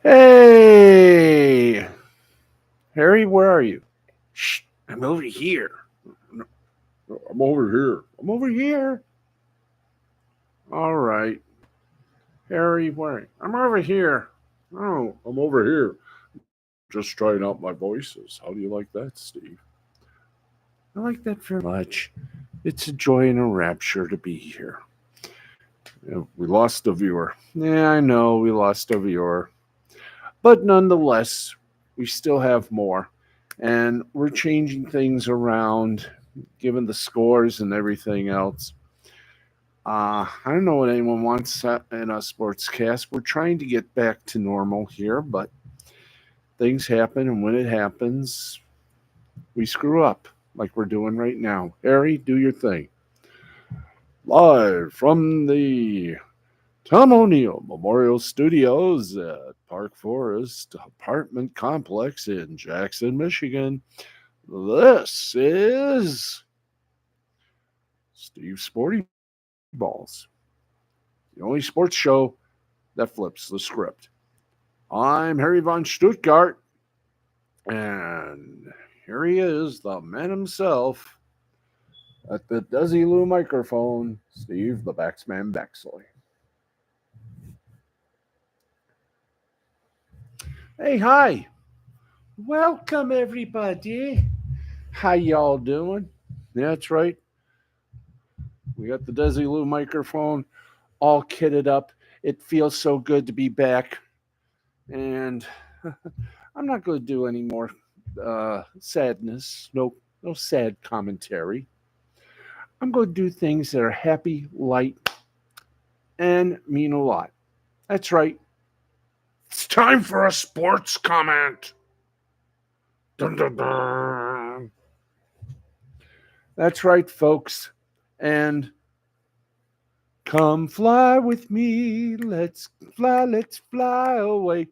Hey, Harry, where are you? Shh, I'm over here. No, I'm over here. I'm over here. All right, Harry, where? I'm over here. Oh, I'm over here. Just trying out my voices. How do you like that, Steve? I like that very much. It's a joy and a rapture to be here. We lost a viewer. Yeah, I know we lost a viewer. But nonetheless, we still have more. And we're changing things around, given the scores and everything else. I don't know what anyone wants in a sportscast. We're trying to get back to normal here, but things happen, and when it happens, we screw up like we're doing right now. Harry, do your thing. Live from the Tom O'Neill Memorial Studios at Park Forest Apartment Complex in Jackson, Michigan. This is Steve Sporty Balls, the only sports show that flips the script. I'm Harry von Stuttgart, and here he is, the man himself, at the Desilu microphone, Steve the Baxman Baxley. Hey, hi. Welcome, everybody. How y'all doing? Yeah, that's right. We got the Desilu microphone all kitted up. It feels so good to be back. And I'm not going to do any more sadness. No sad commentary. I'm going to do things that are happy, light, and mean a lot. That's right. It's time for a sports comment. Dun, dun, dun. That's right, folks. And come fly with me. Let's fly away.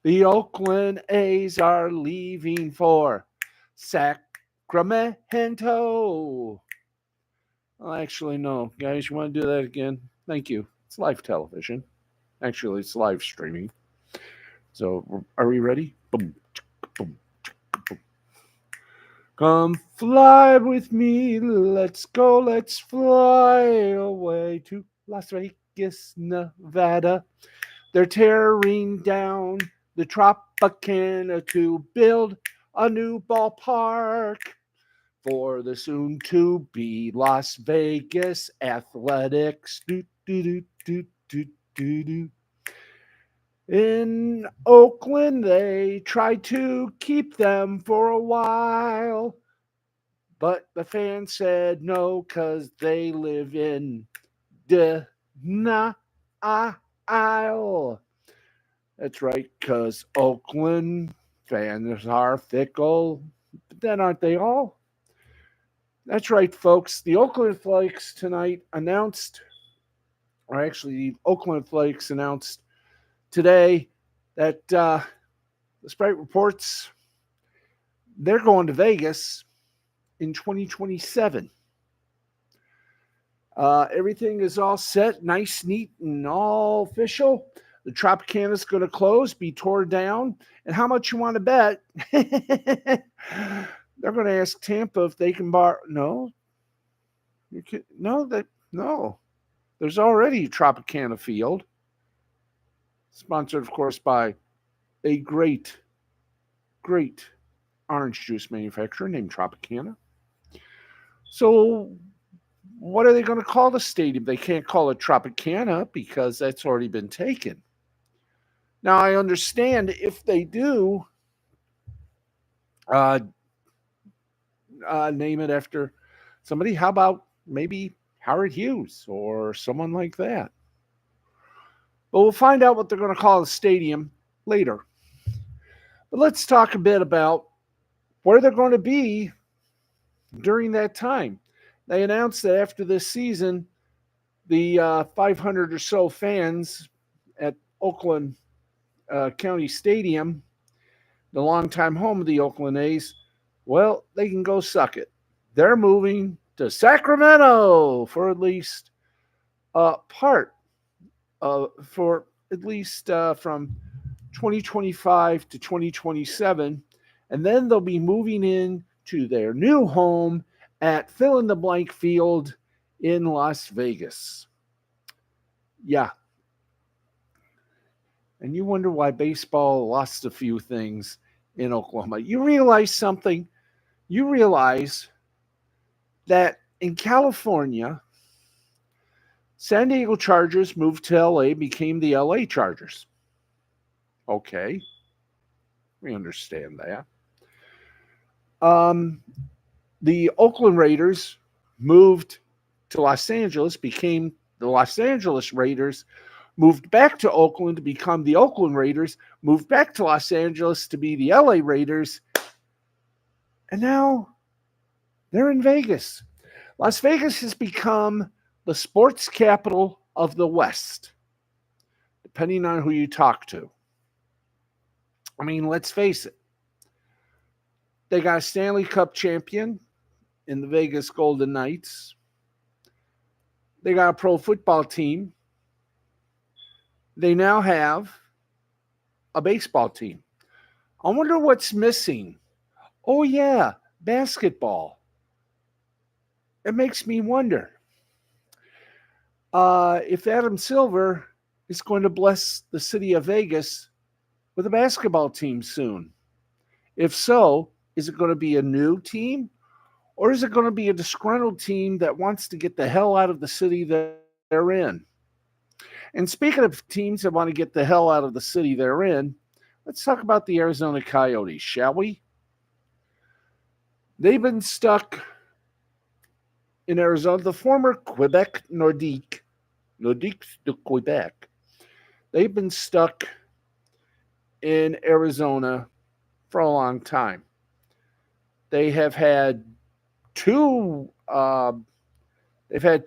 The Oakland A's are leaving for Sacramento. Well, actually, no. Guys, you want to do that again? Thank you. It's live television. Actually, it's live streaming. So, are we ready? Boom, boom, boom. Come fly with me. Let's go. Let's fly away to Las Vegas, Nevada. They're tearing down the Tropicana to build a new ballpark for the soon to be Las Vegas Athletics. Do, do, do, do, do, do, do. In Oakland, they tried to keep them for a while, but the fans said no because they live in denial. That's right, because Oakland fans are fickle. But then aren't they all? That's right, folks. The Oakland Athletics tonight announced, or actually, the Oakland Athletics announced today that the Sprite reports they're going to Vegas in 2027. Everything is all set, nice, neat, and all official. The Tropicana is going to close, be torn down. And how much you want to bet? They're going to ask Tampa if they can borrow. No, no. There's already Tropicana Field, sponsored, of course, by a great orange juice manufacturer named Tropicana. So, what are they going to call the stadium? They can't call it Tropicana because that's already been taken. Now, I understand if they do uh, name it after somebody, how about maybe Howard Hughes or someone like that? But we'll find out what they're going to call the stadium later. But let's talk a bit about where they're going to be during that time. They announced that after this season, the 500 or so fans at Oakland County Stadium, the longtime home of the Oakland A's, well, they can go suck it. They're moving to Sacramento for at least part for at least from 2025 to 2027. And then they'll be moving in to their new home at fill in the blank field in Las Vegas. Yeah. And you wonder why baseball lost a few things in Oklahoma. You realize something? You realize that in California, San Diego Chargers moved to LA, became the LA Chargers. Okay. We understand that. The Oakland Raiders moved to Los Angeles, became the Los Angeles Raiders, moved back to Oakland to become the Oakland Raiders, moved back to Los Angeles to be the LA Raiders, and now they're in Vegas. Las Vegas has become the sports capital of the West, depending on who you talk to. I mean, let's face it. They got a Stanley Cup champion in the Vegas Golden Knights. They got a pro football team. They now have a baseball team. I wonder what's missing. Oh, yeah, basketball. It makes me wonder if Adam Silver is going to bless the city of Vegas with a basketball team soon. If so, is it going to be a new team? Or is it going to be a disgruntled team that wants to get the hell out of the city that they're in? And speaking of teams that want to get the hell out of the city they're in, let's talk about the Arizona Coyotes, shall we? They've been stuck in Arizona, the former Quebec Nordique de Quebec. They've been stuck in Arizona for a long time. They have had two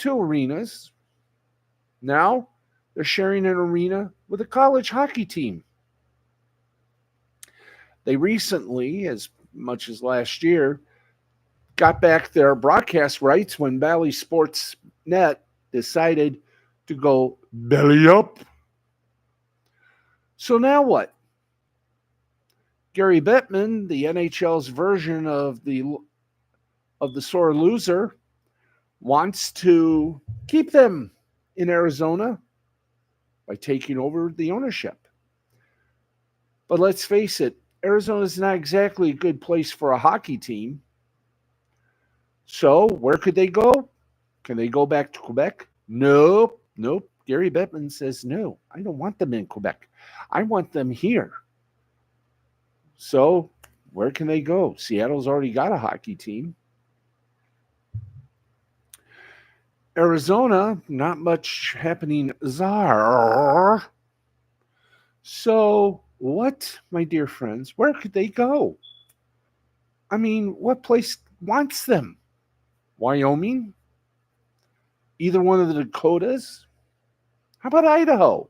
arenas. Now they're sharing an arena with a college hockey team. They recently, as much as last year, got back their broadcast rights when Bally Sports Net decided to go belly up. So now what? Gary Bettman, the NHL's version of the sore loser, wants to keep them in Arizona by taking over the ownership. But let's face it, Arizona is not exactly a good place for a hockey team. So where could they go? Can they go back to Quebec? Nope. Gary Bettman says, no, I don't want them in Quebec. I want them here. So where can they go? Seattle's already got a hockey team. Arizona, not much happening there. So what, my dear friends, where could they go? I mean, what place wants them? Wyoming? Either one of the Dakotas? How about Idaho?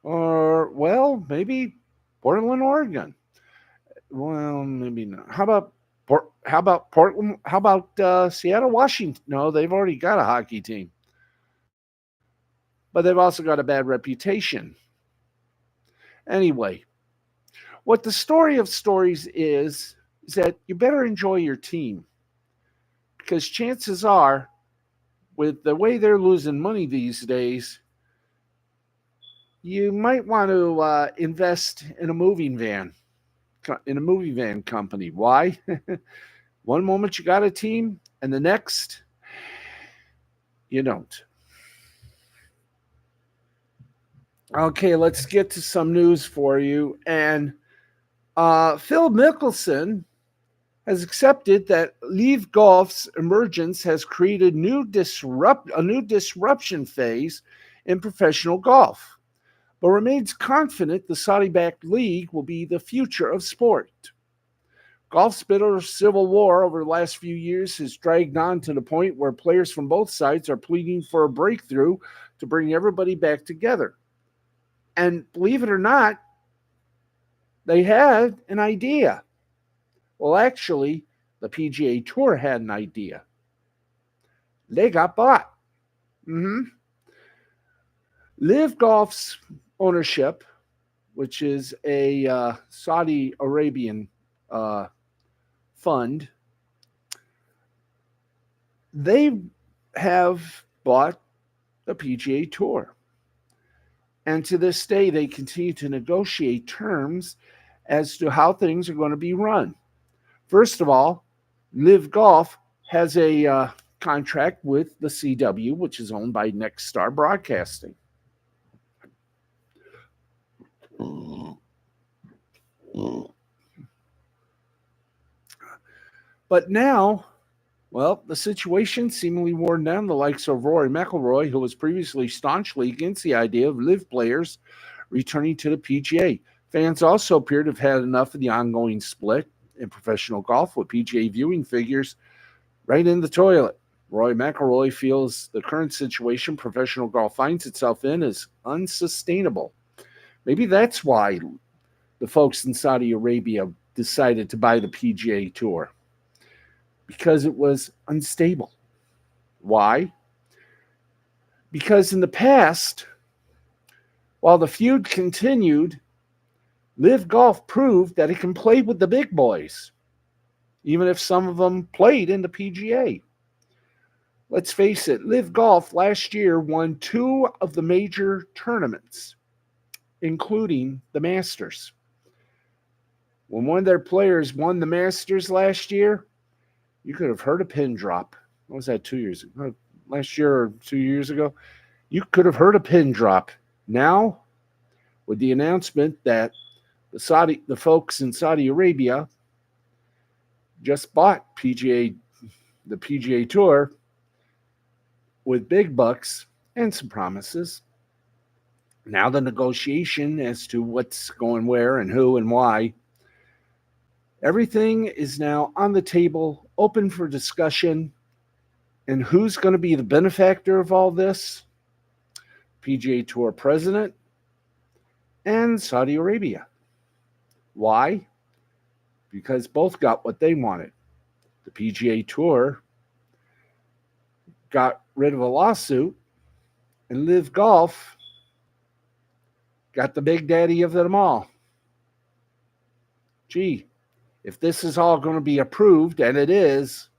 Or, well, maybe Portland, Oregon. Well, maybe not. How about Portland? How about Seattle, Washington? No, they've already got a hockey team. But they've also got a bad reputation. Anyway, what the story of stories is that you better enjoy your team. Because chances are, with the way they're losing money these days, you might want to invest in a movie van company. Why? One moment you got a team, and the next, you don't. Okay, let's get to some news for you. And Phil Mickelson has accepted that Live Golf's emergence has created a new disruption phase in professional golf, but remains confident the Saudi-backed league will be the future of sport. Golf's bitter civil war over the last few years has dragged on to the point where players from both sides are pleading for a breakthrough to bring everybody back together. And believe it or not, they had an idea. Well, actually, the PGA Tour had an idea. They got bought. Live Golf's ownership, which is a Saudi Arabian uh, fund, they have bought the PGA Tour. And to this day, they continue to negotiate terms as to how things are going to be run. First of all, Live Golf has a contract with the CW, which is owned by Next Star Broadcasting. But now, well, the situation seemingly wore down the likes of Rory McIlroy, who was previously staunchly against the idea of live players returning to the PGA. Fans also appear to have had enough of the ongoing split in professional golf, with PGA viewing figures right in the toilet. Rory McIlroy feels the current situation professional golf finds itself in is unsustainable. Maybe that's why the folks in Saudi Arabia decided to buy the PGA Tour, because it was unstable. Why? Because in the past, while the feud continued, Live Golf proved that it can play with the big boys, even if some of them played in the PGA. Let's face it, Live Golf last year won 2 of the major tournaments, including the Masters. When one of their players won the Masters last year, you could have heard a pin drop. What was that, 2 years ago? Last year or 2 years ago? You could have heard a pin drop. Now, with the announcement that the folks in Saudi Arabia just bought the PGA Tour with big bucks and some promises. Now the negotiation as to what's going where and who and why, everything is now on the table, open for discussion. And who's going to be the benefactor of all this? PGA Tour president and Saudi Arabia. Why? Because both got what they wanted. The PGA Tour got rid of a lawsuit, and Live Golf got the big daddy of them all. Gee, if this is all going to be approved, and it is,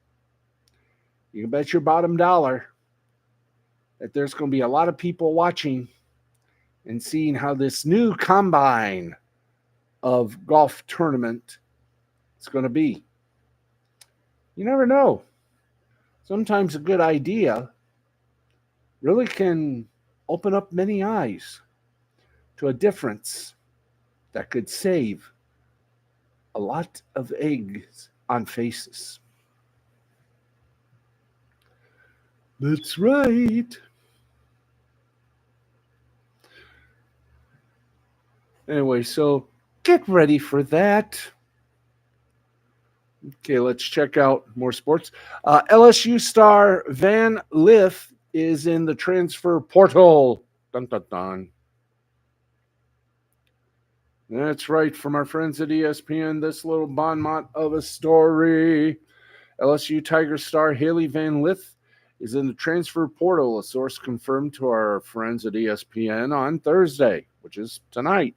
you can bet your bottom dollar that there's going to be a lot of people watching and seeing how this new combine of golf tournament is going to be. You never know. Sometimes a good idea really can open up many eyes to a difference that could save a lot of eggs on faces. That's right. Anyway, so get ready for that. Okay, let's check out more sports. LSU star Van Lith is in the transfer portal. Dun, dun, dun. That's right, from our friends at ESPN, this little bon mot of a story. LSU Tiger star Haley Van Lith is in the transfer portal, a source confirmed to our friends at ESPN on Thursday, which is tonight.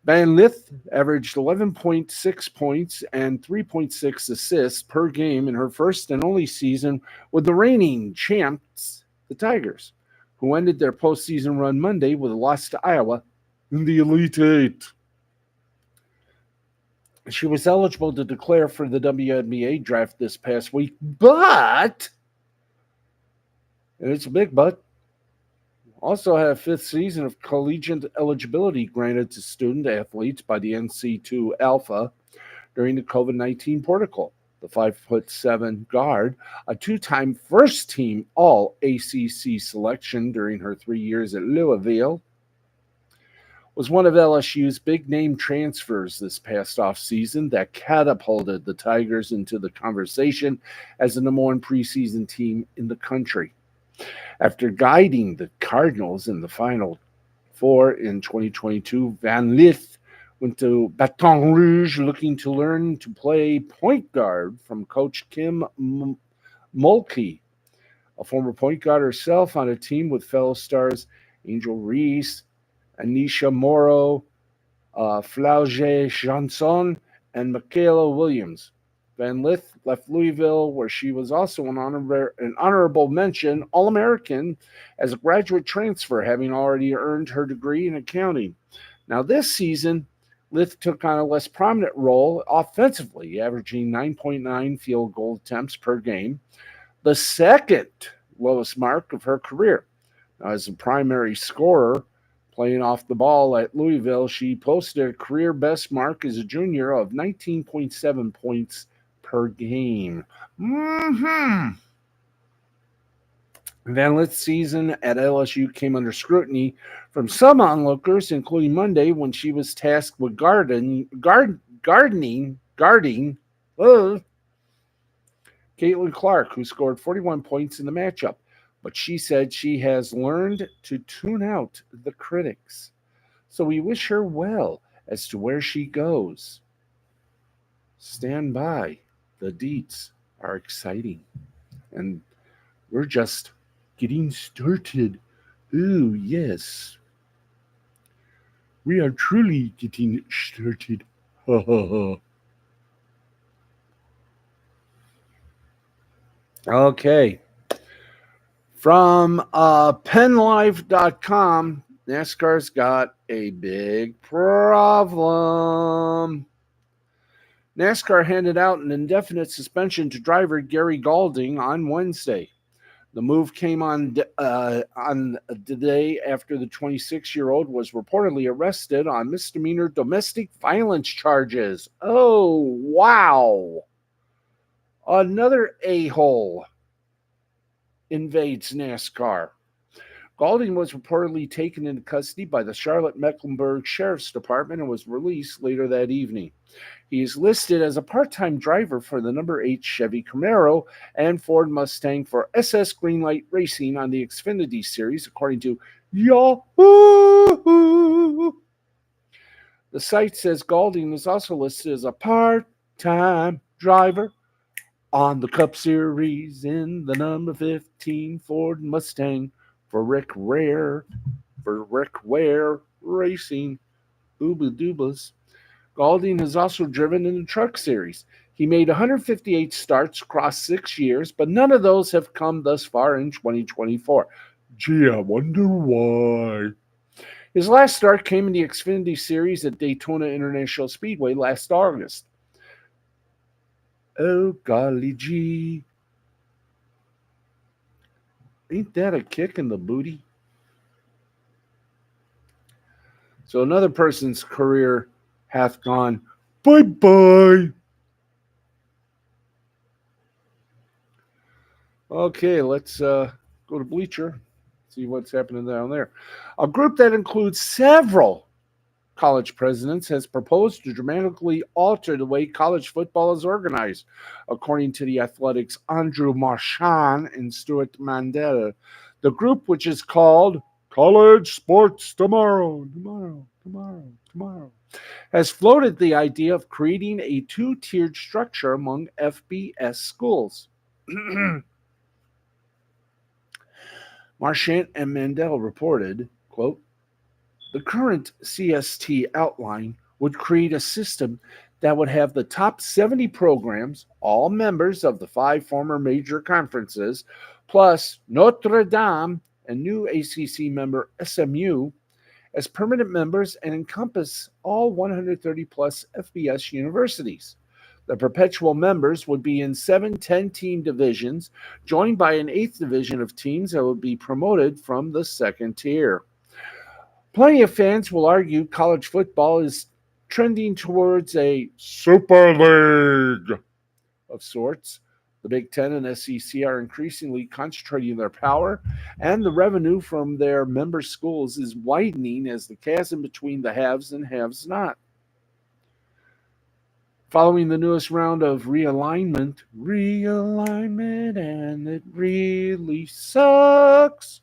Van Lith averaged 11.6 points and 3.6 assists per game in her first and only season with the reigning champs, the Tigers, who ended their postseason run Monday with a loss to Iowa in the Elite Eight. She was eligible to declare for the WNBA draft this past week, but, and it's a big but, also had a 5th season of collegiate eligibility granted to student athletes by the NC2 Alpha during the COVID-19 protocol. The 5'7" guard, a 2-time first-team All-ACC selection during her 3 years at Louisville, was one of LSU's big-name transfers this past offseason that catapulted the Tigers into the conversation as the number 1 preseason team in the country. After guiding the Cardinals in the Final Four in 2022, Van Lith went to Baton Rouge looking to learn to play point guard from Coach Kim Mulkey, a former point guard herself on a team with fellow stars Angel Reese, Anisha Morrow, Flauge Janson, and Michaela Williams. Van Lith left Louisville, where she was also an honorable mention All-American as a graduate transfer, having already earned her degree in accounting. Now, this season, Lith took on a less prominent role offensively, averaging 9.9 field goal attempts per game, the second lowest mark of her career. Now, as a primary scorer, playing off the ball at Louisville, she posted a career best mark as a junior of 19.7 points per game. Van Lit's season at LSU came under scrutiny from some onlookers, including Monday when she was tasked with guarding Caitlin Clark, who scored 41 points in the matchup. But she said she has learned to tune out the critics. So we wish her well as to where she goes. Stand by. The deets are exciting. And we're just getting started. Oh, yes. We are truly getting started. Ha ha ha. Okay. From PennLife.com, NASCAR's got a big problem. NASCAR handed out an indefinite suspension to driver Gary Galding on Wednesday. The move came on the day after the 26-year-old was reportedly arrested on misdemeanor domestic violence charges. Oh, wow. Another a-hole invades NASCAR. Galding was reportedly taken into custody by the Charlotte-Mecklenburg Sheriff's Department and was released later that evening. He is listed as a part-time driver for the number 8 Chevy Camaro and Ford Mustang for SS Greenlight Racing on the Xfinity Series, according to Yahoo! The site says Galding is also listed as a part-time driver on the Cup Series in the number 15 Ford Mustang for Rick Ware Racing. Ooba doobas. Galding has also driven in the Truck Series. He made 158 starts across 6 years, but none of those have come thus far in 2024. Gee, I wonder why. His last start came in the Xfinity Series at Daytona International Speedway last August. Oh, golly gee. Ain't that a kick in the booty? So another person's career hath gone bye-bye. Okay, let's go to Bleacher, see what's happening down there. A group that includes several college presidents has proposed to dramatically alter the way college football is organized, according to the Athletics' Andrew Marchand and Stuart Mandel. The group, which is called College Sports Tomorrow, has floated the idea of creating a two-tiered structure among FBS schools. Marchand and Mandel reported, quote, the current CST outline would create a system that would have the top 70 programs, all members of the 5 former major conferences, plus Notre Dame and new ACC member SMU, as permanent members and encompass all 130-plus FBS universities. The perpetual members would be in 7 10-team divisions, joined by an 8th division of teams that would be promoted from the second tier. Plenty of fans will argue college football is trending towards a super league of sorts. The Big Ten and SEC are increasingly concentrating their power, and the revenue from their member schools is widening as the chasm between the haves and haves not. Following the newest round of realignment, and it really sucks.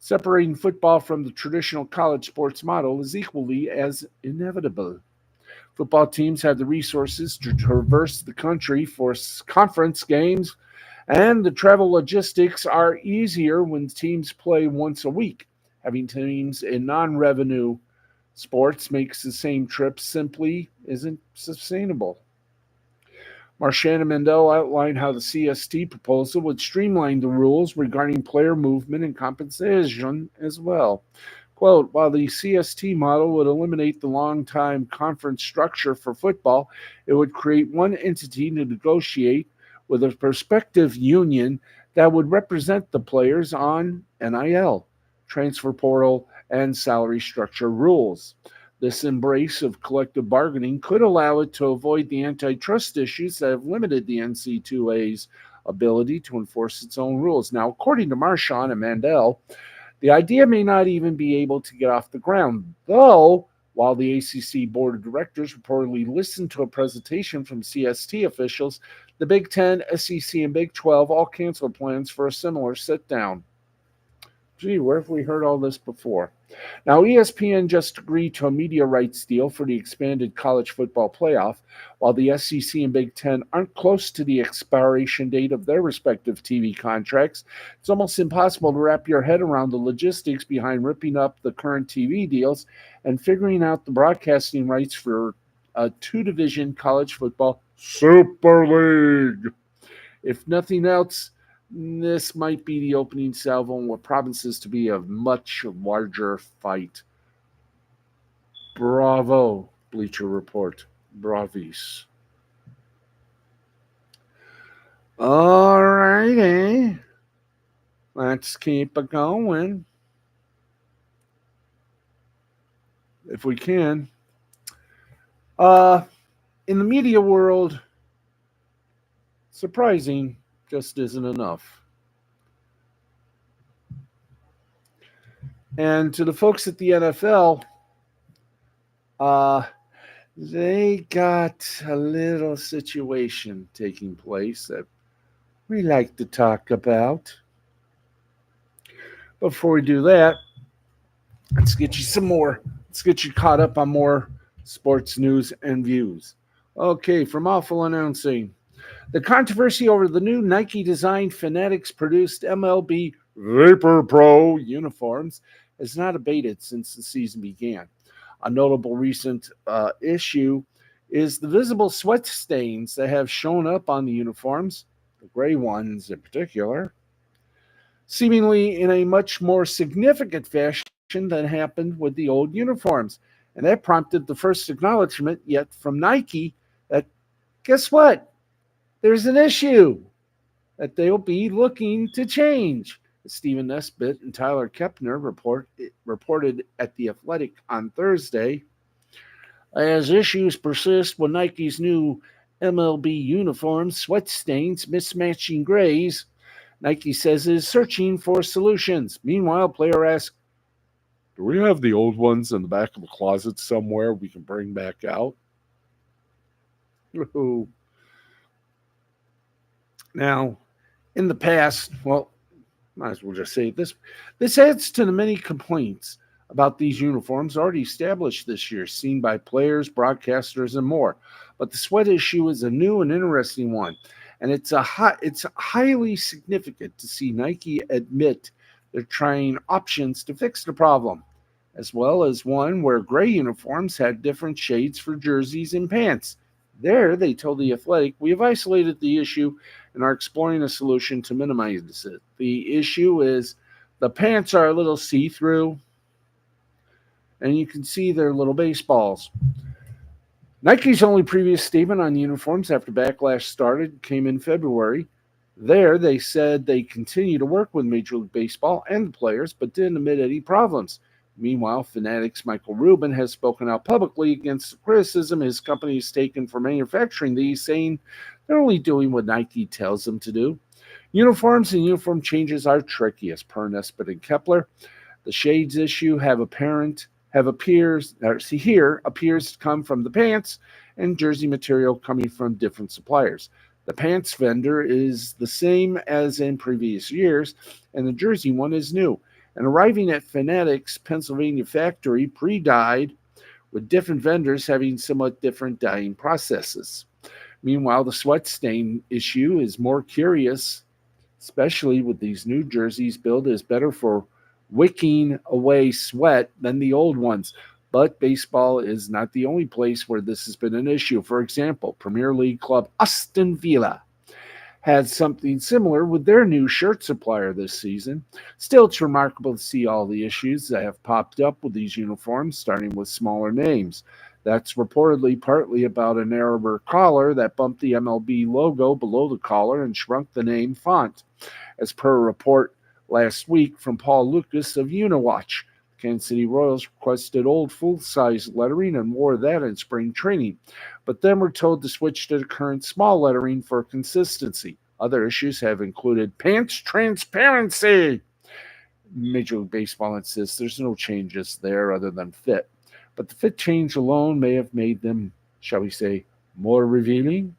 Separating football from the traditional college sports model is equally as inevitable. Football teams have the resources to traverse the country for conference games And the travel logistics are easier when teams play once a week. Having teams in non revenue sports makes the same trip simply isn't sustainable. Marchand and Mandel outlined how the CST proposal would streamline the rules regarding player movement and compensation as well. Quote, while the CST model would eliminate the long time conference structure for football, it would create one entity to negotiate with a prospective union that would represent the players on NIL, transfer portal, and salary structure rules. This embrace of collective bargaining could allow it to avoid the antitrust issues that have limited the NC2A's ability to enforce its own rules. Now, according to Marchand and Mandel, the idea may not even be able to get off the ground, though, while the ACC Board of Directors reportedly listened to a presentation from CST officials, the Big Ten, SEC, and Big 12 all canceled plans for a similar sit down. Gee, where have we heard all this before? Now, ESPN just agreed to a media rights deal for the expanded college football playoff, while the SEC and Big Ten aren't close to the expiration date of their respective TV contracts. It's almost impossible to wrap your head around the logistics behind ripping up the current TV deals and figuring out the broadcasting rights for a two-division college football Super League. If nothing else, this might be the opening salvo on what promises to be a much larger fight. Bravo, Bleacher Report. Bravis. All righty. Let's keep it going. If we can. In the media world, surprising just isn't enough. And to the folks at the NFL, they got a little situation taking place that we like to talk about. Before we do that, let's get you some more. Let's get you caught up on more sports news and views. Okay, from Awful Announcing. The controversy over the new Nike-designed Fanatics-produced MLB Vapor Pro uniforms has not abated since the season began. A notable recent issue is the visible sweat stains that have shown up on the uniforms, the gray ones in particular, seemingly in a much more significant fashion than happened with the old uniforms. And that prompted the first acknowledgement yet from Nike that, guess what? There's an issue that they'll be looking to change. Stephen Nesbitt and Tyler Kepner reported at The Athletic on Thursday. As issues persist with Nike's new MLB uniforms, sweat stains, mismatching grays, Nike says it is searching for solutions. Meanwhile, player asks, do we have the old ones in the back of a closet somewhere we can bring back out? Now, in the past, well, might as well just say this. This adds to the many complaints about these uniforms already established this year, seen by players, broadcasters, and more. But the sweat issue is a new and interesting one, and it's highly significant to see Nike admit they're trying options to fix the problem, as well as one where gray uniforms had different shades for jerseys and pants. There, they told The Athletic, we have isolated the issue and are exploring a solution to minimize it. The issue is the pants are a little see-through, and you can see their little baseballs. Nike's only previous statement on uniforms after backlash started came in February. There, they said they continue to work with Major League Baseball and the players, but didn't admit any problems. Meanwhile, Fanatics' Michael Rubin has spoken out publicly against the criticism his company has taken for manufacturing these, saying they're only doing what Nike tells them to do. Uniforms and uniform changes are tricky, as per Nesbitt and Kepler. The shades issue appears to come from the pants and jersey material coming from different suppliers. The pants vendor is the same as in previous years, and the jersey one is new. And arriving at Fanatics' Pennsylvania factory pre-dyed, with different vendors having somewhat different dyeing processes. Meanwhile, the sweat stain issue is more curious especially with these new jerseys billed as better for wicking away sweat than the old ones. But baseball is not the only place where this has been an issue. For example, Premier League club Aston Villa had something similar with their new shirt supplier this season. Still, it's remarkable to see all the issues that have popped up with these uniforms, starting with smaller names. That's reportedly partly about a narrower collar that bumped the MLB logo below the collar and shrunk the name font. As per a report last week from Paul Lucas of Uniwatch, Kansas City Royals requested old full-size lettering and wore that in spring training, but then were told to switch to the current small lettering for consistency. Other issues have included pants transparency. Major League Baseball insists there's no changes there other than fit, but the fit change alone may have made them, shall we say, more revealing.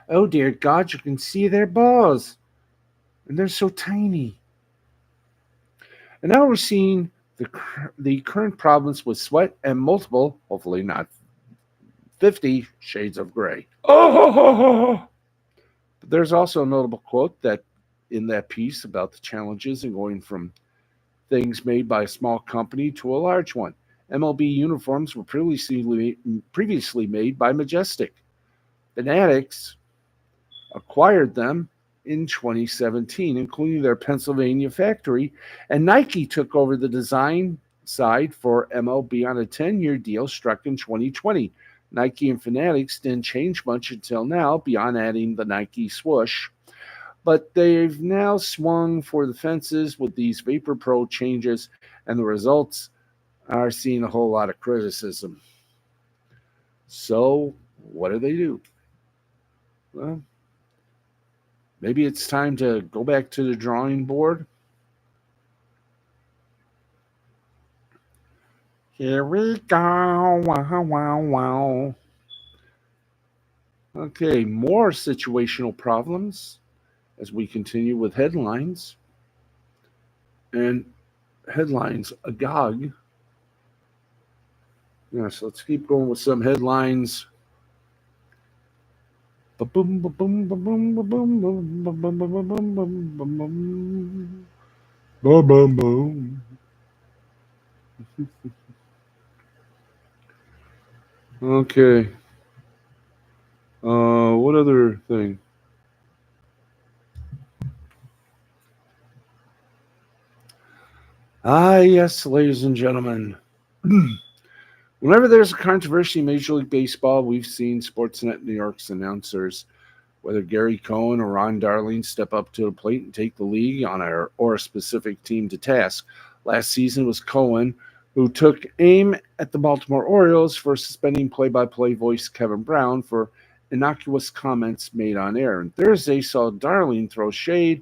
Oh dear God, you can see their balls, and they're so tiny. And now we're seeing the current problems with sweat and multiple, hopefully not 50 shades of gray. Oh! But there's also a notable quote that in that piece about the challenges in going from things made by a small company to a large one. MLB uniforms were previously made by Majestic. Fanatics acquired them in 2017, including their Pennsylvania factory, and Nike took over the design side for MLB on a 10-year deal struck in 2020. Nike and Fanatics didn't change much until now, beyond adding the Nike swoosh. But they've now swung for the fences with these Vapor Pro changes, and the results are seeing a whole lot of criticism. So, what do? Well, maybe it's time to go back to the drawing board. Here we go. Wow, wow, wow. Okay, more situational problems as we continue with headlines. And headlines agog. Yes, let's keep going with some headlines. Ba-boom, ba-boom, ba-boom, ba-boom, ba-boom, ba-boom, ba-boom, ba-boom, ba-boom. Ba-boom, boom. Okay. What other thing? Yes, ladies and gentlemen. Whenever there's a controversy in Major League Baseball, we've seen Sportsnet New York's announcers, whether Gary Cohen or Ron Darling, step up to the plate and take the league on or a specific team to task. Last season was Cohen, who took aim at the Baltimore Orioles for suspending play-by-play voice Kevin Brown for innocuous comments made on air. And Thursday saw Darling throw shade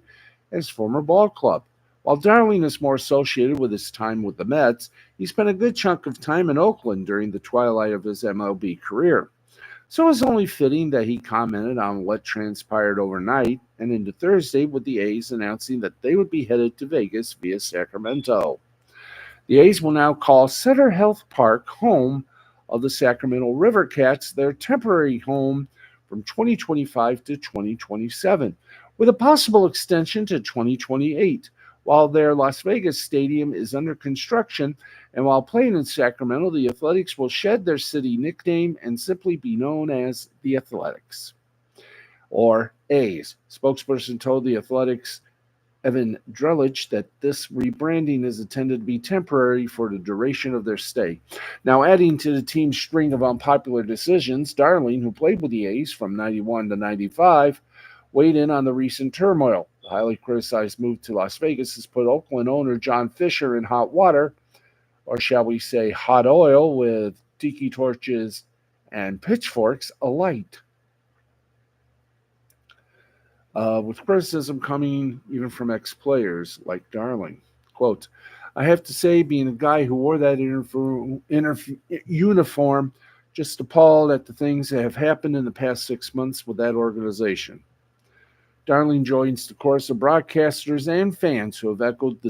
at his former ball club. While Darling is more associated with his time with the Mets, he spent a good chunk of time in Oakland during the twilight of his MLB career. So it was only fitting that he commented on what transpired overnight and into Thursday with the A's announcing that they would be headed to Vegas via Sacramento. The A's will now call Cedar Health Park home of the Sacramento River Cats, their temporary home from 2025 to 2027, with a possible extension to 2028. While their Las Vegas stadium is under construction, and while playing in Sacramento, the Athletics will shed their city nickname and simply be known as the Athletics, or A's. Spokesperson told the Athletics, Evan Drellich, that this rebranding is intended to be temporary for the duration of their stay. Now, adding to the team's string of unpopular decisions, Darling, who played with the A's from 91 to 95, weighed in on the recent turmoil. The highly criticized move to Las Vegas has put Oakland owner John Fisher in hot water, or shall we say hot oil, with tiki torches and pitchforks alight. With criticism coming even from ex-players like Darling. Quote, I have to say, being a guy who wore that uniform, just appalled at the things that have happened in the past 6 months with that organization. Darling joins the chorus of broadcasters and fans who have echoed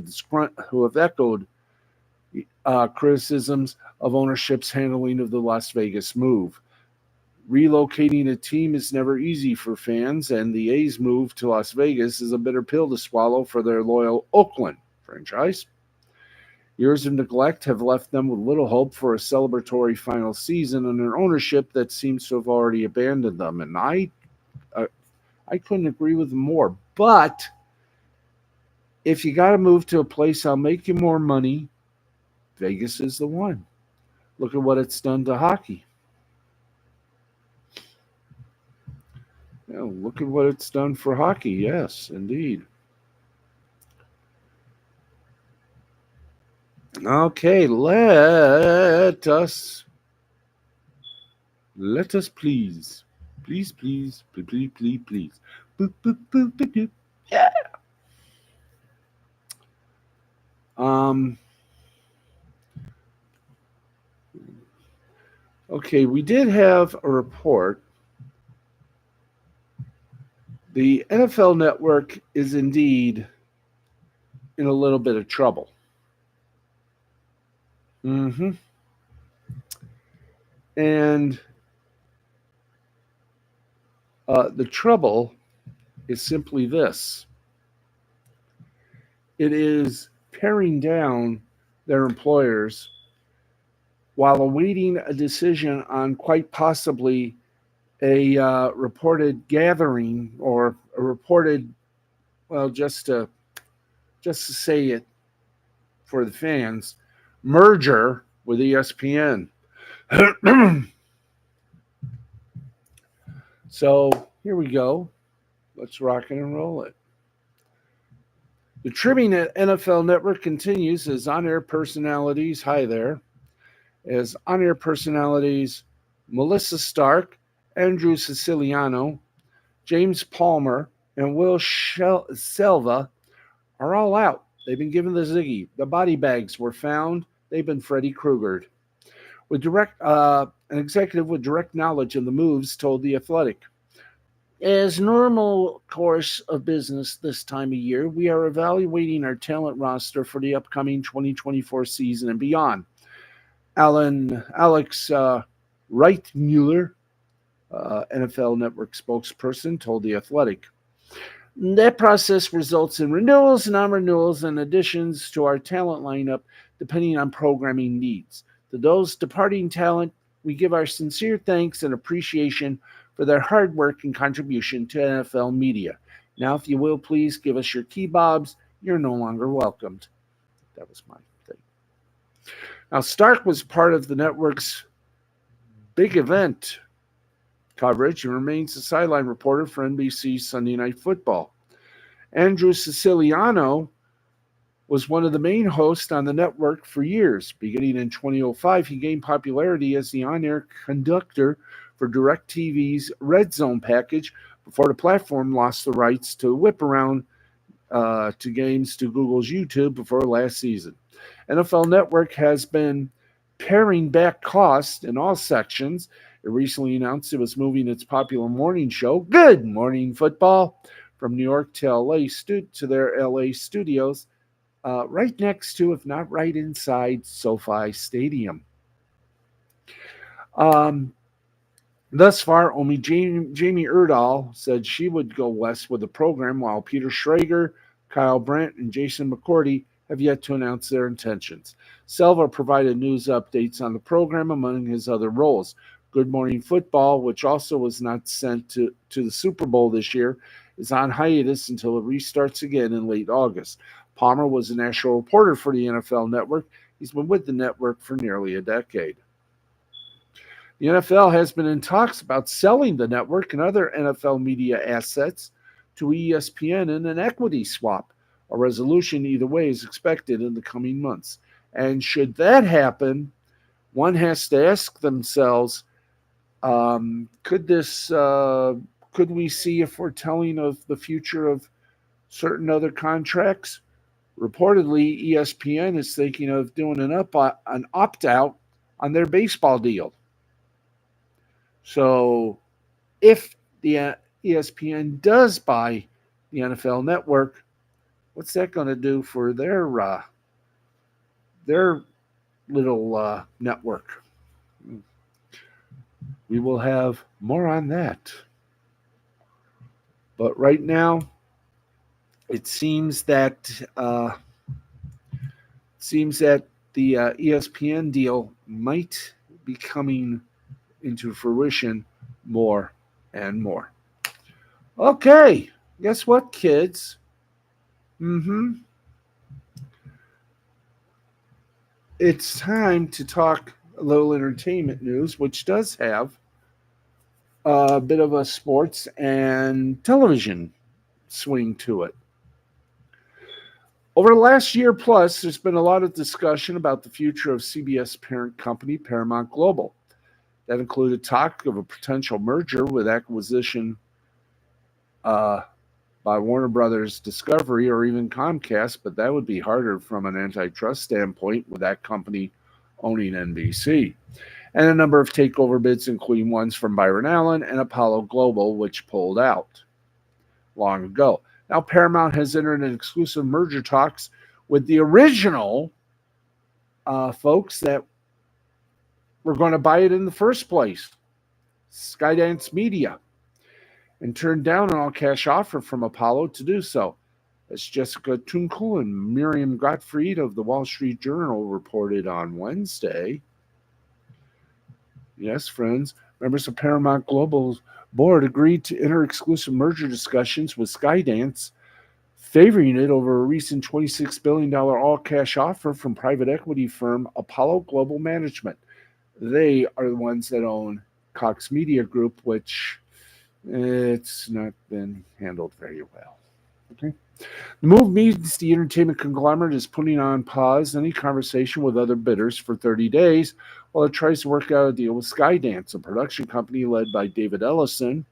criticisms of ownership's handling of the Las Vegas move. Relocating a team is never easy for fans, and the A's move to Las Vegas is a bitter pill to swallow for their loyal Oakland franchise. Years of neglect have left them with little hope for a celebratory final season under ownership that seems to have already abandoned them. And I couldn't agree with them more. But if you got to move to a place that'll make you more money, Vegas is the one. Look at what it's done to hockey. Look at what it's done for hockey. Yes, indeed. Okay, let us please. Please. Boop, boop, boop, boop, boop. Yeah. Okay, we did have a report. The NFL Network is indeed in a little bit of trouble. And the trouble is simply this. It is paring down their employers while awaiting a decision on quite possibly a reported gathering or a reported, well, just to say it for the fans, merger with ESPN. So here we go. Let's rock and roll it. The trimming at NFL Network continues as on-air personalities, hi there, as on-air personalities Melissa Stark, Andrew Siciliano, James Palmer, and Will Selva are all out. They've been given the ziggy. The body bags were found. They've been Freddy Kruegered. With an executive with direct knowledge of the moves told The Athletic. As normal course of business this time of year, we are evaluating our talent roster for the upcoming 2024 season and beyond. Alex Reitmuller, NFL Network spokesperson, told The Athletic. That process results in renewals, non-renewals, and additions to our talent lineup depending on programming needs. To those departing talent, we give our sincere thanks and appreciation for their hard work and contribution to NFL media. Now, if you will, please give us your keybobs. You're no longer welcomed. That was my thing. Now, Stark was part of the network's big event coverage and remains a sideline reporter for NBC's Sunday Night Football. Andrew Siciliano was one of the main hosts on the network for years. Beginning in 2005, he gained popularity as the on-air conductor for DirecTV's Red Zone package before the platform lost the rights to whip around to games to Google's YouTube before last season. NFL Network has been paring back costs in all sections. It recently announced it was moving its popular morning show, Good Morning Football, from New York to LA to their LA studios, right next to, if not right inside, SoFi Stadium. Thus far, only Jamie Erdahl said she would go west with the program, while Peter Schrager, Kyle Brandt, and Jason McCourty have yet to announce their intentions. Selva provided news updates on the program among his other roles. Good Morning Football, which also was not sent to the Super Bowl this year, is on hiatus until it restarts again in late August. Palmer was a national reporter for the NFL Network. He's been with the network for nearly a decade. The NFL has been in talks about selling the network and other NFL media assets to ESPN in an equity swap. A resolution either way is expected in the coming months. And should that happen, one has to ask themselves, could we see a foretelling of the future of certain other contracts? Reportedly, ESPN is thinking of doing an opt-out on their baseball deal. So if the ESPN does buy the NFL Network, what's that going to do for their little network? we will have more on that. But right now, it seems that the ESPN deal might be coming into fruition more and more. Okay, guess what, kids? It's time to talk a little entertainment news, which does have a bit of a sports and television swing to it. Over the last year plus, there's been a lot of discussion about the future of CBS parent company Paramount Global. That included talk of a potential merger with acquisition by Warner Brothers Discovery or even Comcast, but that would be harder from an antitrust standpoint with that company owning NBC. And a number of takeover bids, including ones from Byron Allen and Apollo Global, which pulled out long ago. Now, Paramount has entered an exclusive merger talks with the original folks that were going to buy it in the first place, Skydance Media, and turned down an all-cash offer from Apollo to do so. As Jessica Tunkel and Miriam Gottfried of the Wall Street Journal reported on Wednesday. Yes, friends, members of Paramount Global's board agreed to enter exclusive merger discussions with Skydance, favoring it over a recent $26 billion all-cash offer from private equity firm Apollo Global Management. They are the ones that own Cox Media Group, which it's not been handled very well. Okay. The move means the entertainment conglomerate is putting on pause any conversation with other bidders for 30 days while it tries to work out a deal with Skydance, a production company led by David Ellison.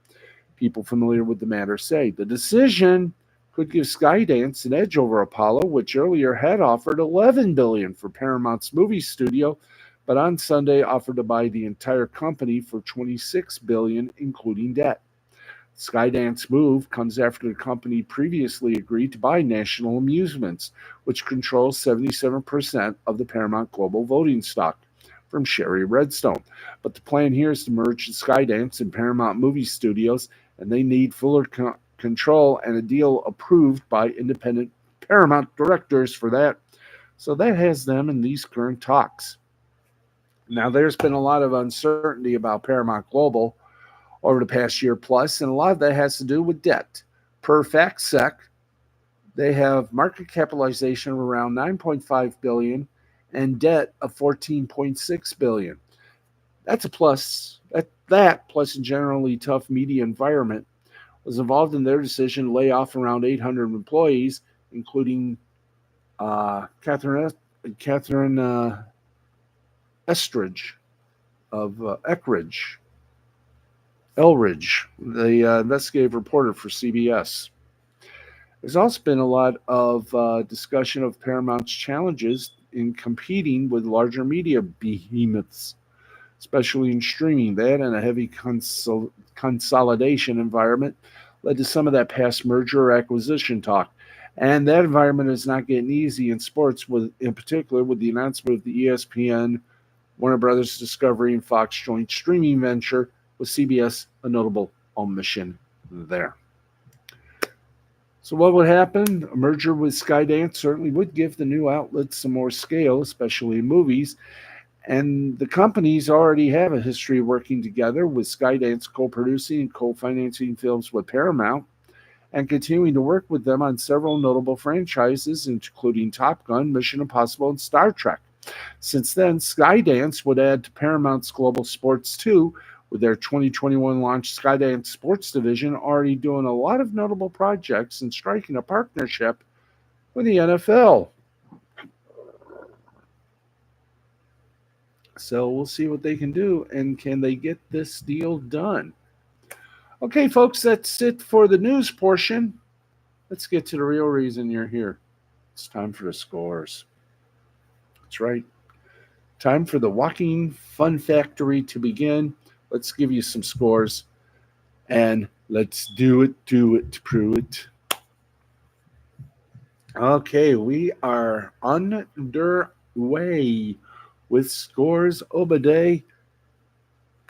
People familiar with the matter say the decision could give Skydance an edge over Apollo, which earlier had offered $11 billion for Paramount's movie studio, but on Sunday offered to buy the entire company for $26 billion, including debt. Skydance move comes after the company previously agreed to buy National Amusements, which controls 77% of the Paramount Global voting stock, from Sherry Redstone. But the plan here is to merge Skydance and Paramount Movie Studios, and they need fuller control and a deal approved by independent Paramount directors for that. So that has them in these current talks. Now, there's been a lot of uncertainty about Paramount Global over the past year plus, and a lot of that has to do with debt. Per FactSec, they have market capitalization of around $9.5 billion and debt of $14.6 billion. That's a plus. That plus a generally tough media environment was involved in their decision to lay off around 800 employees, including Catherine Estridge of Elridge, the investigative reporter for CBS. There's also been a lot of discussion of Paramount's challenges in competing with larger media behemoths, especially in streaming. That and a heavy consolidation environment led to some of that past merger or acquisition talk. And that environment is not getting easy in sports, in particular with the announcement of the ESPN, Warner Brothers Discovery, and Fox joint streaming venture, with CBS a notable omission there. So what would happen? A merger with Skydance certainly would give the new outlets some more scale, especially in movies. And the companies already have a history of working together, with Skydance co-producing and co-financing films with Paramount and continuing to work with them on several notable franchises, including Top Gun, Mission Impossible, and Star Trek. Since then, Skydance would add to Paramount's Global Sports 2, with their 2021 launch Skydance Sports Division already doing a lot of notable projects and striking a partnership with the NFL. So we'll see what they can do, and can they get this deal done? Okay, folks, that's it for the news portion. Let's get to the real reason you're here. It's time for the scores. That's right. Time for the Walking Fun Factory to begin. Let's give you some scores, and let's do it, prove it. Okay, we are underway with scores Obade.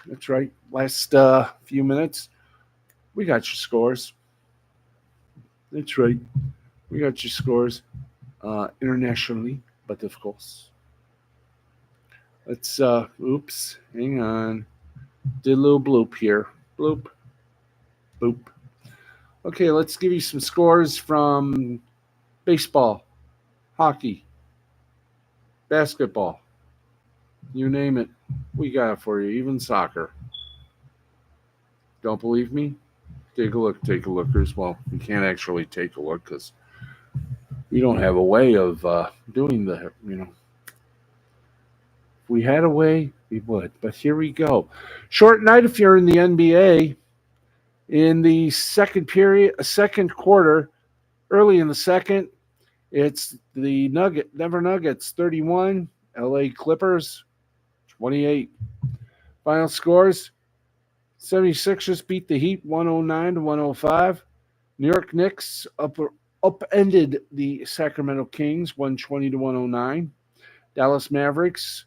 That's right. last few minutes. We got your scores. That's right. We got your scores internationally, but of course. Let's, oops, hang on. Did a little bloop here. Bloop, boop. Okay, let's give you some scores from baseball, hockey, basketball. You name it. We got it for you, even soccer. Don't believe me? Take a look, lookers. Well, we can't actually take a look because we don't have a way of doing if we had a way, we would. But here we go. Short night if you're in the NBA. In the second quarter, early in the second, it's the Denver Nuggets 31, LA Clippers 28. Final scores: 76ers beat the Heat 109 to 105. New York Knicks upended the Sacramento Kings 120 to 109. Dallas Mavericks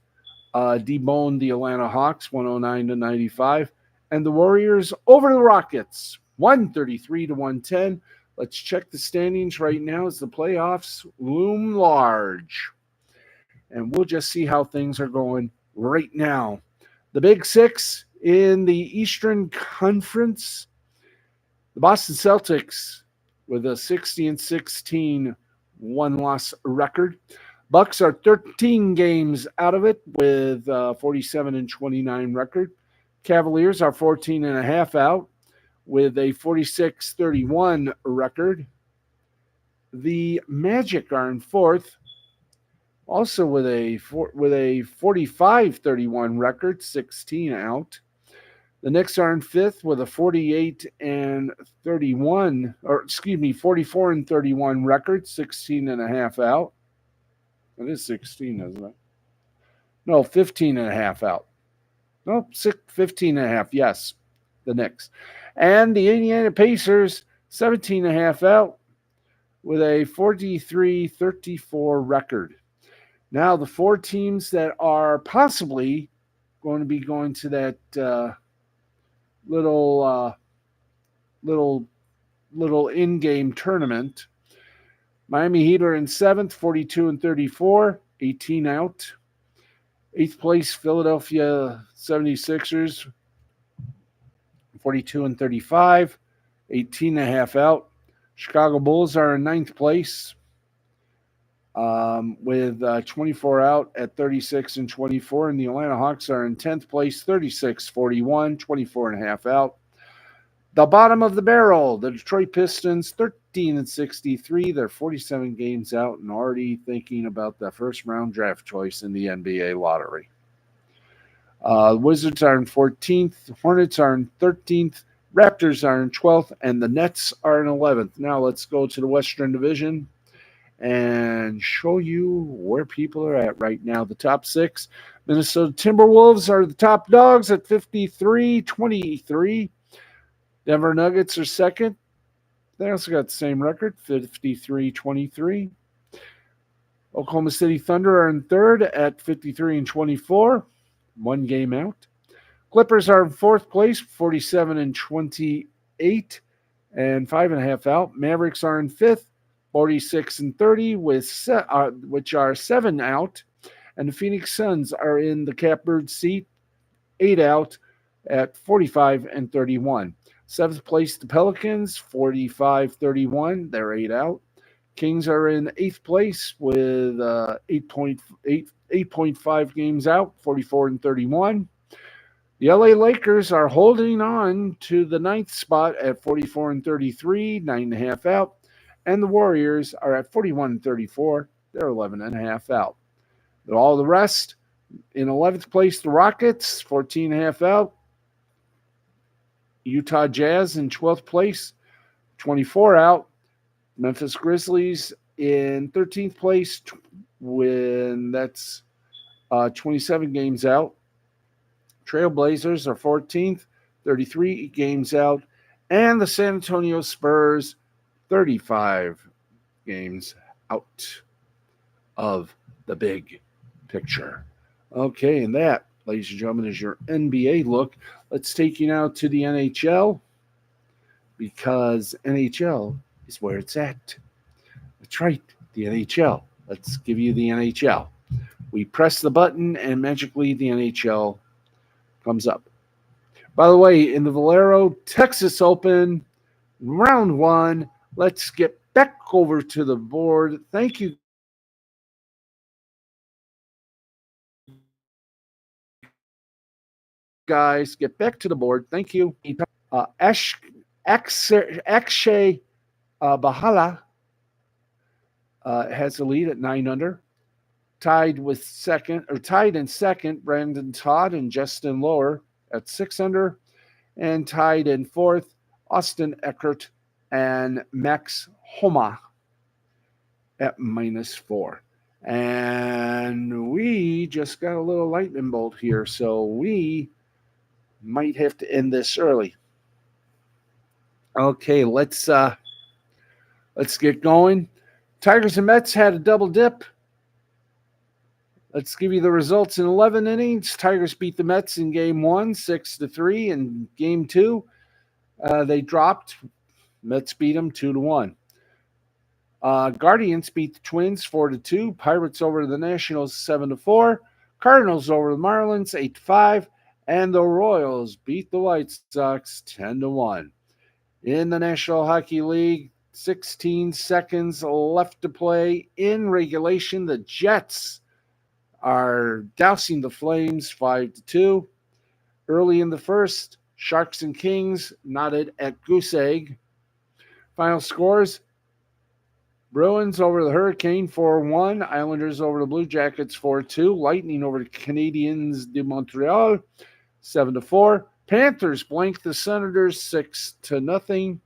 deboned the Atlanta Hawks 109 to 95. And the Warriors over the Rockets 133 to 110. Let's check the standings right now as the playoffs loom large. And we'll just see how things are going right now. The Big Six in the Eastern Conference. The Boston Celtics with a 60-16 one-loss record. Bucks are 13 games out of it with a 47-29 record. Cavaliers are 14.5 out with a 46-31 record. The Magic are in fourth, also with a 45-31 record, 16 out. The Knicks are in fifth with a 44-31 record, 16.5 out. It is 16, isn't it? No, 15.5 out. No, 15.5. Yes, the Knicks. And the Indiana Pacers, 17.5 out with a 43-34 record. Now, the four teams that are possibly going to be going to that little in-game tournament. Miami Heat are in seventh, 42-34, 18 out. Eighth place, Philadelphia 76ers, 42-35, 18.5 out. Chicago Bulls are in ninth place with 24 out at 36-24. And the Atlanta Hawks are in 10th place, 36-41, 24.5 out. The bottom of the barrel, the Detroit Pistons, 13-63. They're 47 games out and already thinking about the first round draft choice in the NBA lottery. Wizards are in 14th. Hornets are in 13th. Raptors are in 12th. And the Nets are in 11th. Now let's go to the Western Division and show you where people are at right now. The top six. Minnesota Timberwolves are the top dogs at 53-23. Denver Nuggets are second. They also got the same record, 53-23. Oklahoma City Thunder are in third at 53-24, 1 game out. Clippers are in fourth place, 47-28, and 5.5 out. Mavericks are in fifth, 46-30, which are 7 out. And the Phoenix Suns are in the catbird seat, 8 out at 45-31. Seventh place, the Pelicans, 45-31. They're 8 out. Kings are in eighth place with 8.5 games out, 44-31. The LA Lakers are holding on to the ninth spot at 44-33, 9.5 out. And the Warriors are at 41-34. They're 11.5 out. All the rest, in 11th place, the Rockets, 14.5 out. Utah Jazz in 12th place, 24 out. Memphis Grizzlies in 13th place, when that's 27 games out. Trailblazers are 14th, 33 games out. And the San Antonio Spurs, 35 games out of the big picture. Okay, and that, ladies and gentlemen, is your NBA look. Let's take you now to the NHL, because NHL is where it's at. That's right, the NHL. Let's give you the NHL. We press the button and magically the NHL comes up. By the way, in the Valero Texas Open, round one, let's get back over to the board. Thank you guys. Get back to the board. Thank you. Akshay Bahala has the lead at 9 under. Tied in second, Brandon Todd and Justin Lower at 6 under. And tied in fourth, Austin Eckert and Max Homa at -4. And we just got a little lightning bolt here, so we might have to end this early. Okay, let's get going. Tigers and Mets had a double dip. Let's give you the results in 11 innings. Tigers beat the Mets in game 1, 6-3. In game 2, they dropped. Mets beat them 2-1. Guardians beat the Twins 4-2. Pirates over the Nationals 7-4. Cardinals over the Marlins 8-5. And the Royals beat the White Sox 10-1. In the National Hockey League, 16 seconds left to play in regulation. The Jets are dousing the Flames 5-2. Early in the first, Sharks and Kings knotted at Goose Egg. Final scores: Bruins over the Hurricane 4-1. Islanders over the Blue Jackets 4-2. Lightning over the Canadiens de Montreal 7-4. Panthers blanked the Senators 6-0.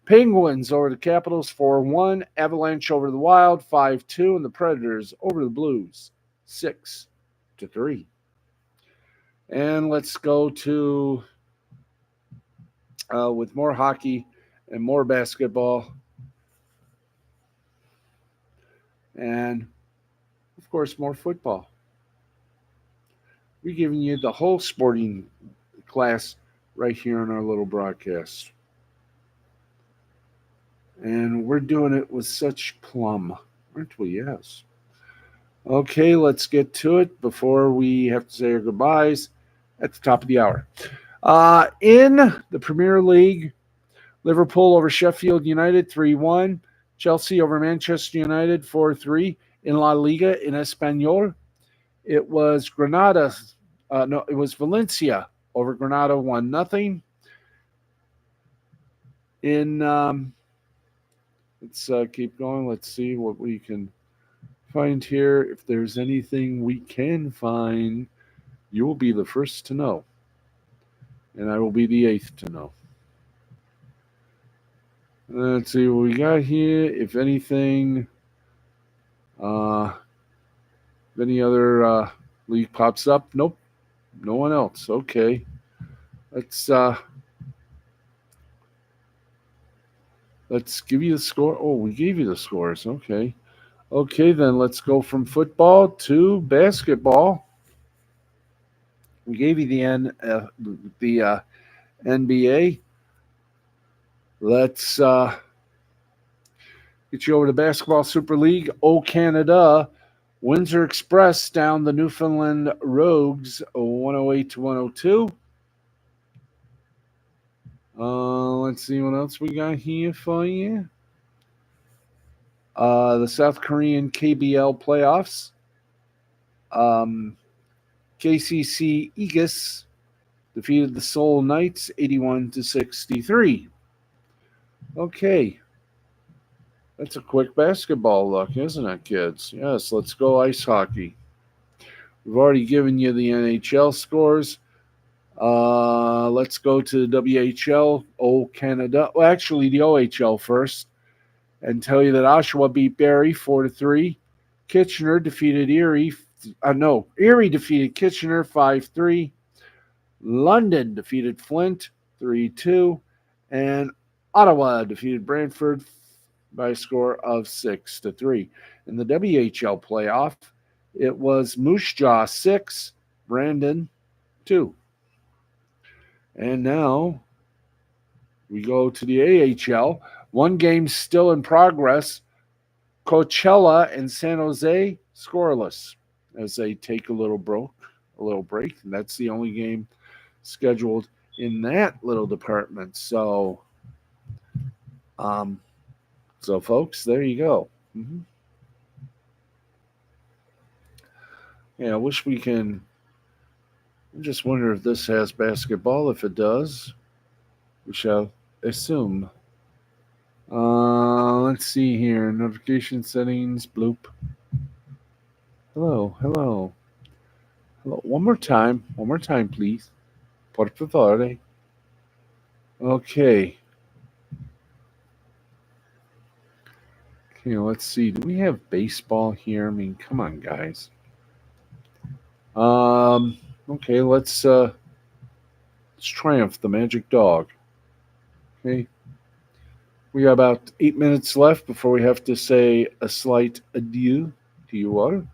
Penguins over the Capitals 4-1. Avalanche over the Wild 5-2. And the Predators over the Blues 6-3. And let's go to with more hockey and more basketball. And, of course, more football. We're giving you the whole sporting class right here on our little broadcast. And we're doing it with such plum, aren't we? Yes. Okay, let's get to it before we have to say our goodbyes at the top of the hour. In the Premier League, Liverpool over Sheffield United 3-1. Chelsea over Manchester United 4-3. In La Liga, in Espanol, it was it was Valencia over Granada 1-0. Let's keep going. Let's see what we can find here. If there's anything we can find, you will be the first to know. And I will be the 8th to know. Let's see what we got here. If anything, if any other league pops up. Nope. No one else. Okay. Let's give you the score. Oh, we gave you the scores. Okay. Okay, then let's go from football to basketball. We gave you the NBA. Let's get you over to Basketball Super League. Canada. Windsor Express down the Newfoundland Rogues 108-102. Let's see what else we got here for you. The South Korean KBL playoffs. KCC Aegis defeated the Seoul Knights 81-63. Okay. That's a quick basketball look, isn't it, kids? Yes, let's go ice hockey. We've already given you the NHL scores. Let's go to the WHL, Canada. Well, actually, the OHL first. And tell you that Oshawa beat Barrie 4-3. Kitchener defeated Erie. Erie defeated Kitchener 5-3. London defeated Flint 3-2. And Ottawa defeated Brantford by a score of 6-3. In the WHL playoff, it was Moose Jaw 6, Brandon 2. And now we go to the AHL. One game still in progress. Coachella and San Jose scoreless as they take a little break, and that's the only game scheduled in that little department. Um, so folks, there you go. Mm-hmm. Yeah, I wish we can. I just wonder if this has basketball. If it does, we shall assume. Let's see here. Notification settings. Bloop. Hello, hello, hello. One more time, please. Por favor. Okay. Okay, let's see. Do we have baseball here? I mean, come on, guys. Okay, let's triumph the magic dog. Okay. We got about 8 minutes left before we have to say a slight adieu to you all.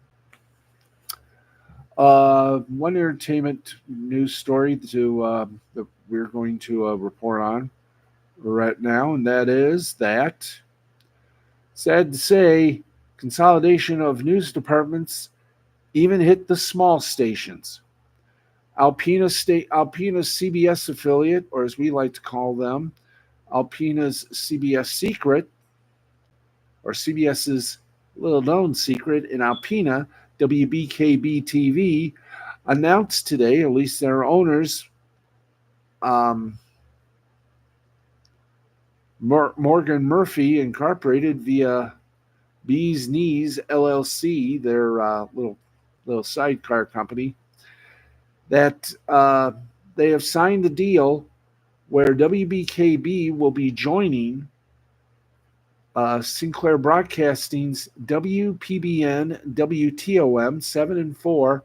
One entertainment news story that we're going to report on right now, and that is that, sad to say, consolidation of news departments even hit the small stations. Alpena's CBS affiliate, or as we like to call them, Alpena's CBS secret, or CBS's little known secret in Alpena, WBKB TV, announced today, at least their owners, Morgan Murphy Incorporated via Bees Knees LLC, their little sidecar company, that they have signed a deal where WBKB will be joining Sinclair Broadcasting's WPBN, WTOM 7 and 4,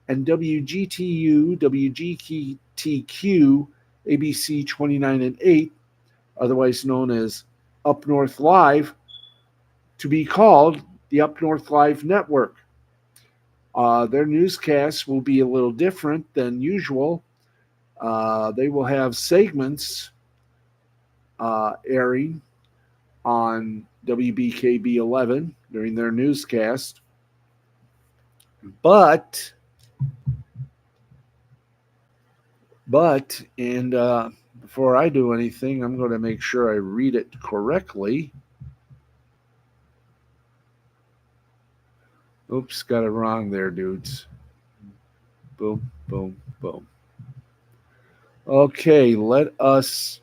and WGTU, WGTQ, ABC 29 and 8, otherwise known as Up North Live, to be called the Up North Live Network. Their newscasts will be a little different than usual. They will have segments airing on WBKB 11 during their newscast. But, and before I do anything, I'm going to make sure I read it correctly. Oops, got it wrong there, dudes. Boom, boom, boom. Okay, let us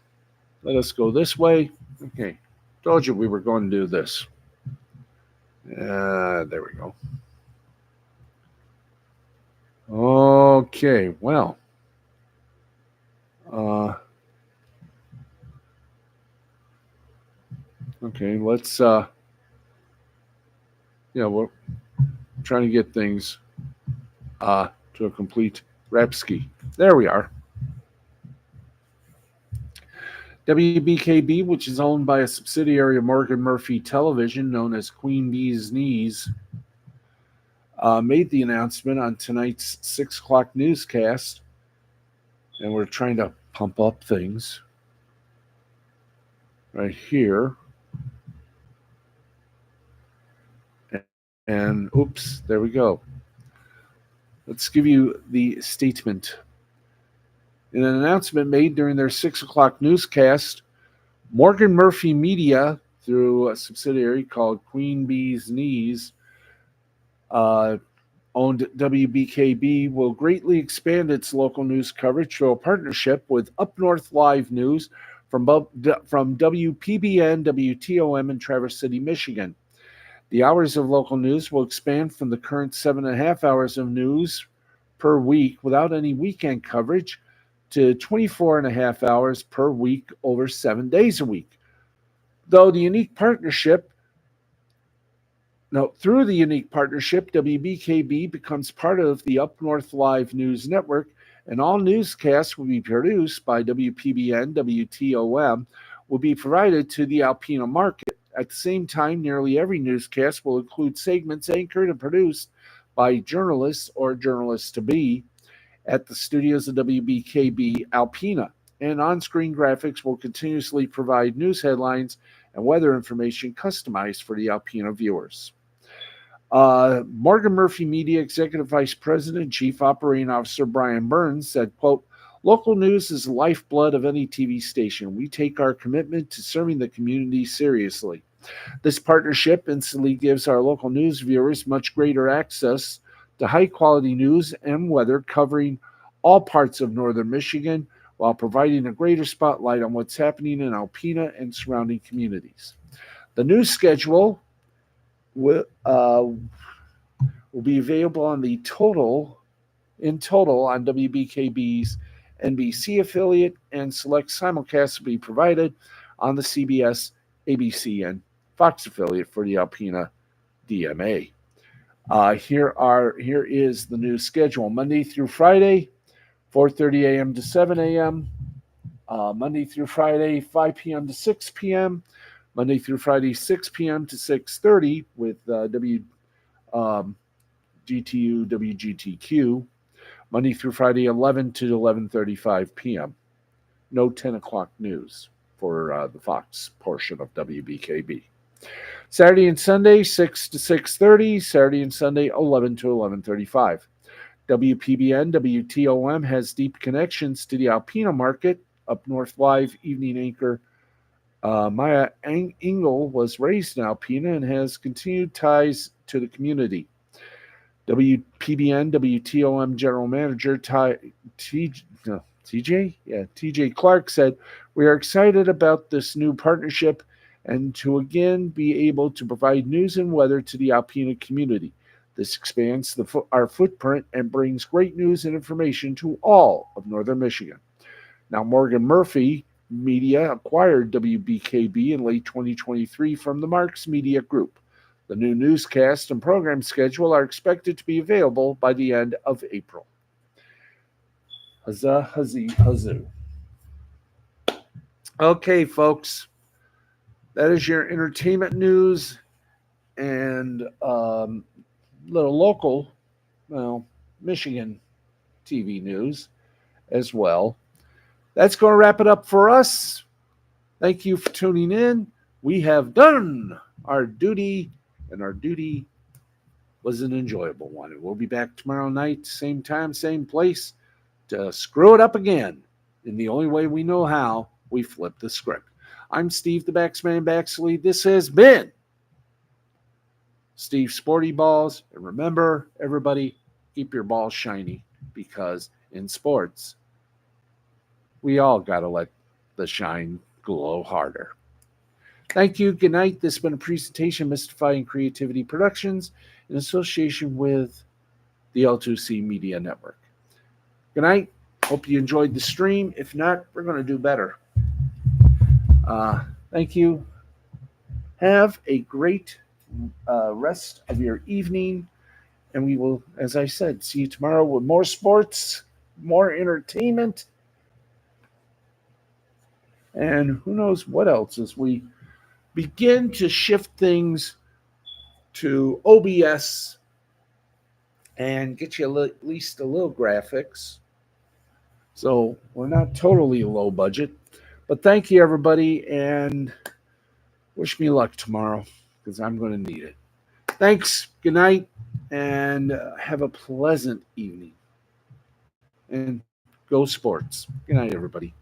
go this way. Okay, told you we were going to do this. There we go. Okay, well. Okay, let's we're trying to get things to a complete rapski. There we are. WBKB, which is owned by a subsidiary of Morgan Murphy Television known as Queen Bee's Knees, made the announcement on tonight's 6 o'clock newscast, and we're trying to pump up things right here. And oops, there we go. Let's give you the statement. In an announcement made during their 6 o'clock newscast, Morgan Murphy Media, through a subsidiary called Queen Bee's Knees, owned WBKB, will greatly expand its local news coverage through a partnership with Up North Live News from WPBN, WTOM in Traverse City, Michigan. The hours of local news will expand from the current 7.5 hours of news per week without any weekend coverage to 24.5 hours per week over 7 days a week. Through the unique partnership, WBKB becomes part of the Up North Live News Network, and all newscasts will be produced by WPBN, WTOM, will be provided to the Alpena market. At the same time, nearly every newscast will include segments anchored and produced by journalists or journalists-to-be. at the studios of WBKB Alpena, and on-screen graphics will continuously provide news headlines and weather information customized for the Alpena viewers. Morgan Murphy Media Executive Vice President and Chief Operating Officer Brian Burns said, quote, "Local news is the lifeblood of any TV station. We take our commitment to serving the community seriously. This partnership instantly gives our local news viewers much greater access to high-quality news and weather covering all parts of northern Michigan while providing a greater spotlight on what's happening in Alpena and surrounding communities. The news schedule will be available on in total on WBKB's NBC affiliate, and select simulcasts will be provided on the CBS, ABC, and Fox affiliate for the Alpena DMA. Here is the news schedule. Monday through Friday, 4:30 a.m. to 7 a.m. Monday through Friday, 5 p.m. to 6 p.m. Monday through Friday, 6 p.m. to 6:30 with WGTQ. Monday through Friday, 11 to 11:35 p.m. No 10 o'clock news for the Fox portion of WBKB. Saturday and Sunday, 6 to 6:30. Saturday and Sunday, 11 to 11:35. WPBN, WTOM has deep connections to the Alpena market. Up North Live evening anchor Maya Engel was raised in Alpena and has continued ties to the community. WPBN, WTOM General Manager TJ Clark said, "We are excited about this new partnership and to again be able to provide news and weather to the Alpena community. This expands our footprint and brings great news and information to all of northern Michigan." Now, Morgan Murphy Media acquired WBKB in late 2023 from the Marks Media Group. The new newscast and program schedule are expected to be available by the end of April. Huzzah, huzzah, huzzah. Okay, folks, that is your entertainment news and little local, Michigan TV news as well. That's going to wrap it up for us. Thank you for tuning in. We have done our duty, and our duty was an enjoyable one. And we'll be back tomorrow night, same time, same place, to screw it up again. In the only way we know how, we flip the script. I'm Steve the Baxman Baxley. This has been Steve Sporty Balls. And remember, everybody, keep your balls shiny, because in sports, we all got to let the shine glow harder. Thank you. Good night. This has been a presentation, Mystifying Creativity Productions, in association with the L2C Media Network. Good night. Hope you enjoyed the stream. If not, we're going to do better. Thank you. Have a great rest of your evening. And we will, as I said, see you tomorrow with more sports, more entertainment, and who knows what else as we begin to shift things to OBS and get you at least a little graphics. So we're not totally low budget. But thank you, everybody, and wish me luck tomorrow, because I'm going to need it. Thanks. Good night, and have a pleasant evening. And go sports. Good night, everybody.